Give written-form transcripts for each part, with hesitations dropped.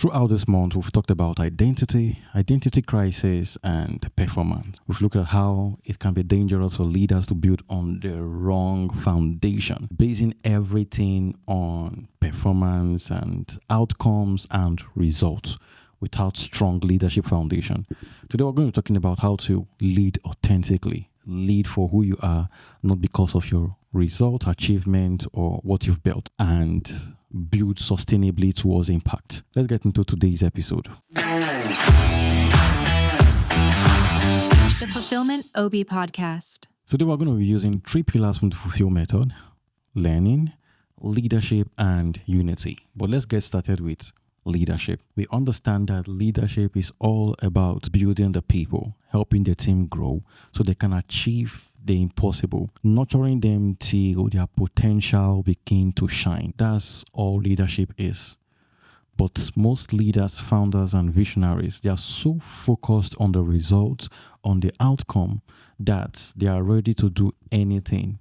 Throughout this month, we've talked about identity crisis, and performance. We've looked at how it can be dangerous for leaders to build on the wrong foundation, basing everything on performance and outcomes and results without strong leadership foundation. Today, we're going to be talking about how to lead authentically, lead for who you are, not because of your result, achievement, or what you've built, and build sustainably towards impact. Let's get into today's episode. The Fulfillment OB Podcast. Today we're going to be using 3 pillars from the Fulfill method: learning, leadership, and unity. But let's get started with leadership. We understand that leadership is all about building the people, helping the team grow so they can achieve the impossible, nurturing them till their potential begin to shine. That's all leadership is. But most leaders, founders, and visionaries, they are so focused on the results, on the outcome, that they are ready to do anything.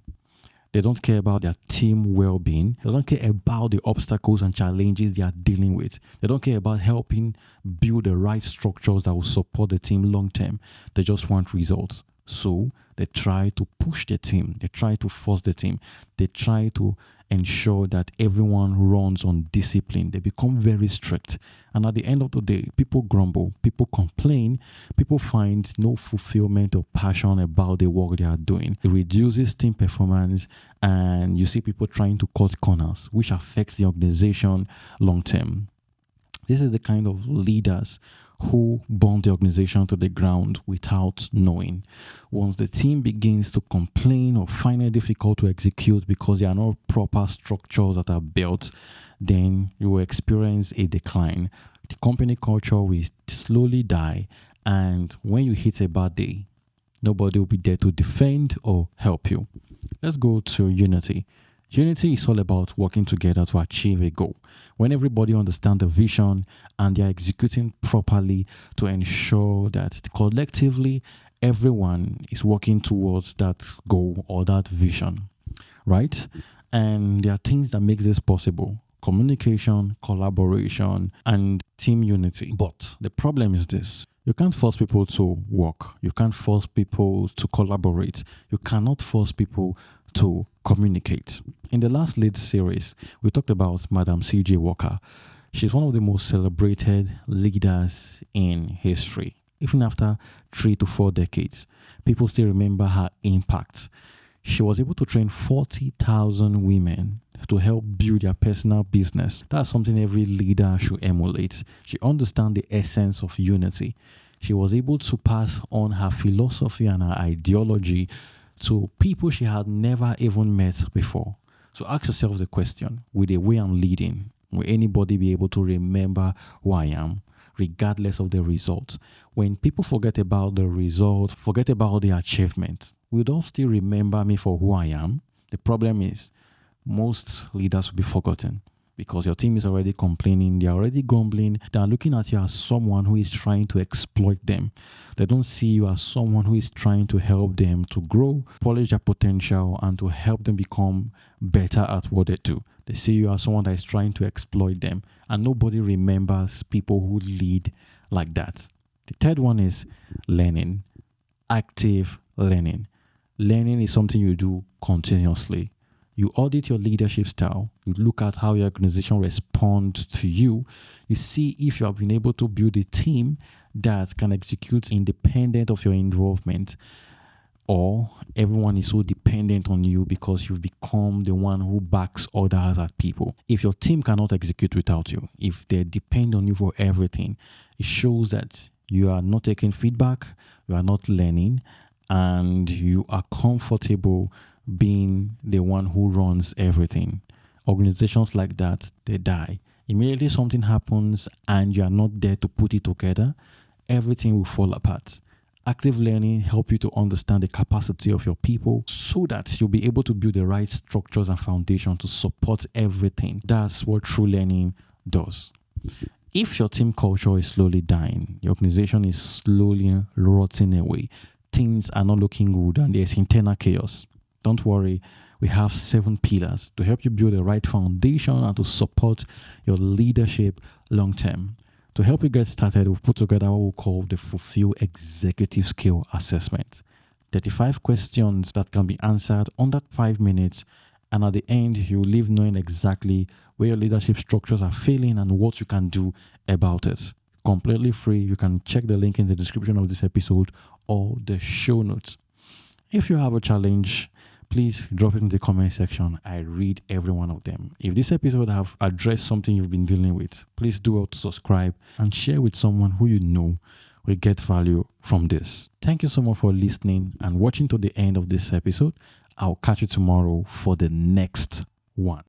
They don't care about their team well-being. They don't care about the obstacles and challenges they are dealing with. They don't care about helping build the right structures that will support the team long-term. They just want results. So they try to push the team. They try to force the team. They try to ensure that everyone runs on discipline. They become very strict. And at the end of the day, people grumble, people complain, people find no fulfillment or passion about the work they are doing. It reduces team performance, and you see people trying to cut corners, which affects the organization long term. This is the kind of leaders who burn the organization to the ground without knowing. Once the team begins to complain or find it difficult to execute because there are no proper structures that are built, then you will experience a decline. The company culture will slowly die, and when you hit a bad day, nobody will be there to defend or help you. Let's go to unity. Unity is all about working together to achieve a goal. When everybody understands the vision and they are executing properly to ensure that collectively everyone is working towards that goal or that vision, right? And there are things that make this possible: communication, collaboration, and team unity. But the problem is this: you can't force people to work. You can't force people to collaborate. You cannot force people to communicate. In the last lead series, we talked about Madam C.J. Walker. She's one of the most celebrated leaders in history. Even after 3 to 4 decades, people still remember her impact. She was able to train 40,000 women to help build their personal business. That's something every leader should emulate. She understands the essence of unity. She was able to pass on her philosophy and her ideology to people she had never even met before. So ask yourself the question: with the way I'm leading, will anybody be able to remember who I am, regardless of the results? When people forget about the results, forget about the achievements, will they still remember me for who I am? The problem is, most leaders will be forgotten because your team is already complaining, they're already grumbling, they're looking at you as someone who is trying to exploit them. They don't see you as someone who is trying to help them to grow, polish their potential, and to help them become better at what they do. They see you as someone that is trying to exploit them, and nobody remembers people who lead like that. The third one is learning, active learning. Learning is something you do continuously. You audit your leadership style. You look at how your organization responds to you. You see if you have been able to build a team that can execute independent of your involvement, or everyone is so dependent on you because you've become the one who backs others at people. If your team cannot execute without you, if they depend on you for everything, it shows that you are not taking feedback, you are not learning, and you are comfortable being the one who runs everything. Organizations like that, they die. Immediately something happens and you are not there to put it together, everything will fall apart. Active learning helps you to understand the capacity of your people so that you'll be able to build the right structures and foundation to support everything. That's what true learning does. If your team culture is slowly dying, your organization is slowly rotting away, things are not looking good, and there's internal chaos, don't worry. We have 7 pillars to help you build the right foundation and to support your leadership long term. To help you get started, we've put together what we call the Fulfill Executive Skill Assessment. 35 questions that can be answered under 5 minutes, and at the end, you leave knowing exactly where your leadership structures are failing and what you can do about it. Completely free. You can check the link in the description of this episode or the show notes. If you have a challenge, please drop it in the comment section. I read every one of them. If this episode have addressed something you've been dealing with, please do well to subscribe and share with someone who you know will get value from this. Thank you so much for listening and watching to the end of this episode. I'll catch you tomorrow for the next one.